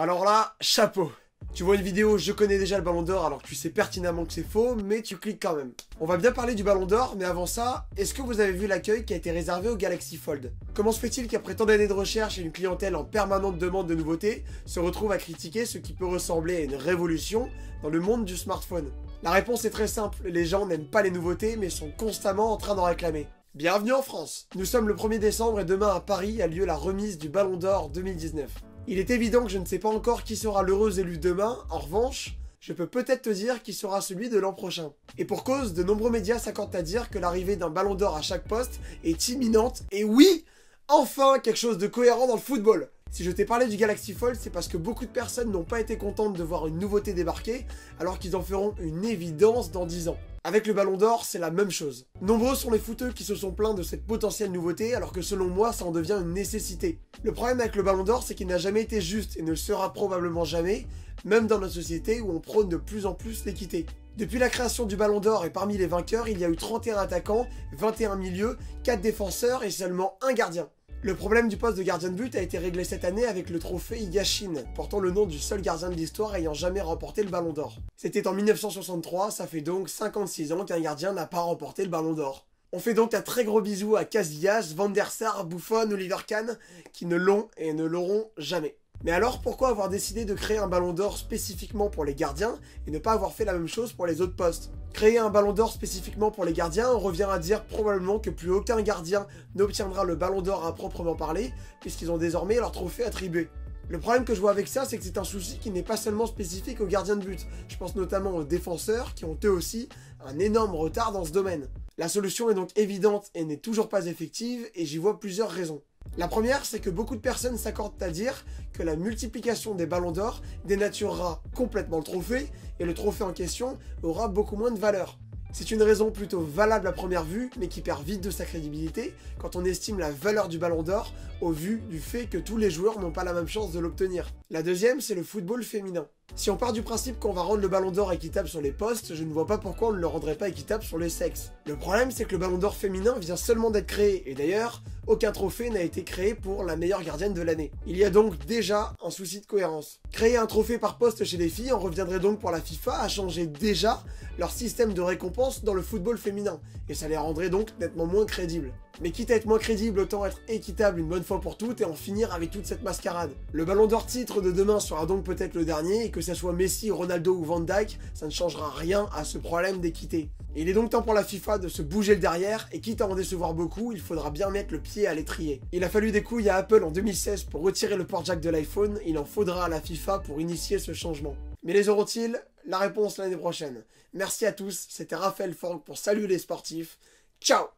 Alors là, chapeau. Tu vois une vidéo, je connais déjà le Ballon d'Or alors que tu sais pertinemment que c'est faux, mais tu cliques quand même. On va bien parler du Ballon d'Or, mais avant ça, est-ce que vous avez vu l'accueil qui a été réservé au Galaxy Fold? Comment se fait-il qu'après tant d'années de recherche et une clientèle en permanente demande de nouveautés, se retrouve à critiquer ce qui peut ressembler à une révolution dans le monde du smartphone? La réponse est très simple, les gens n'aiment pas les nouveautés mais sont constamment en train d'en réclamer. Bienvenue en France. Nous sommes le 1er décembre et demain à Paris a lieu la remise du Ballon d'Or 2019. Il est évident que je ne sais pas encore qui sera l'heureux élu demain, en revanche, je peux peut-être te dire qui sera celui de l'an prochain. Et pour cause, de nombreux médias s'accordent à dire que l'arrivée d'un Ballon d'Or à chaque poste est imminente, et oui, enfin quelque chose de cohérent dans le football. Si je t'ai parlé du Galaxy Fold, c'est parce que beaucoup de personnes n'ont pas été contentes de voir une nouveauté débarquer, alors qu'ils en feront une évidence dans 10 ans. Avec le Ballon d'Or, c'est la même chose. Nombreux sont les footeux qui se sont plaints de cette potentielle nouveauté, alors que selon moi, ça en devient une nécessité. Le problème avec le Ballon d'Or, c'est qu'il n'a jamais été juste et ne le sera probablement jamais, même dans notre société où on prône de plus en plus l'équité. Depuis la création du Ballon d'Or et parmi les vainqueurs, il y a eu 31 attaquants, 21 milieux, 4 défenseurs et seulement un gardien. Le problème du poste de gardien de but a été réglé cette année avec le trophée Yashin, portant le nom du seul gardien de l'histoire ayant jamais remporté le Ballon d'Or. C'était en 1963, ça fait donc 56 ans qu'un gardien n'a pas remporté le Ballon d'Or. On fait donc un très gros bisou à Casillas, Van der Sar, Buffon, Oliver Kahn, qui ne l'ont et ne l'auront jamais. Mais alors, pourquoi avoir décidé de créer un Ballon d'Or spécifiquement pour les gardiens et ne pas avoir fait la même chose pour les autres postes? Créer un Ballon d'Or spécifiquement pour les gardiens, on revient à dire probablement que plus aucun gardien n'obtiendra le Ballon d'Or à proprement parler, puisqu'ils ont désormais leur trophée attribué. Le problème que je vois avec ça, c'est que c'est un souci qui n'est pas seulement spécifique aux gardiens de but. Je pense notamment aux défenseurs qui ont eux aussi un énorme retard dans ce domaine. La solution est donc évidente et n'est toujours pas effective, et j'y vois plusieurs raisons. La première, c'est que beaucoup de personnes s'accordent à dire que la multiplication des ballons d'or dénaturera complètement le trophée, et le trophée en question aura beaucoup moins de valeur. C'est une raison plutôt valable à première vue, mais qui perd vite de sa crédibilité quand on estime la valeur du ballon d'or au vu du fait que tous les joueurs n'ont pas la même chance de l'obtenir. La deuxième, c'est le football féminin. Si on part du principe qu'on va rendre le ballon d'or équitable sur les postes, je ne vois pas pourquoi on ne le rendrait pas équitable sur les sexes. Le problème, c'est que le ballon d'or féminin vient seulement d'être créé, et d'ailleurs, aucun trophée n'a été créé pour la meilleure gardienne de l'année. Il y a donc déjà un souci de cohérence. Créer un trophée par poste chez les filles en reviendrait donc pour la FIFA à changer déjà leur système de récompense dans le football féminin, et ça les rendrait donc nettement moins crédibles. Mais quitte à être moins crédible, autant être équitable une bonne fois pour toutes et en finir avec toute cette mascarade. Le ballon d'or titre de demain sera donc peut-être le dernier, et que ça soit Messi, Ronaldo ou Van Dijk, ça ne changera rien à ce problème d'équité. Et il est donc temps pour la FIFA de se bouger le derrière, et quitte à en décevoir beaucoup, il faudra bien mettre le pied à l'étrier. Il a fallu des couilles à Apple en 2016 pour retirer le port jack de l'iPhone, il en faudra à la FIFA pour initier ce changement. Mais les auront-ils? La réponse l'année prochaine. Merci à tous, c'était Raphaël Fork pour Salut les sportifs. Ciao!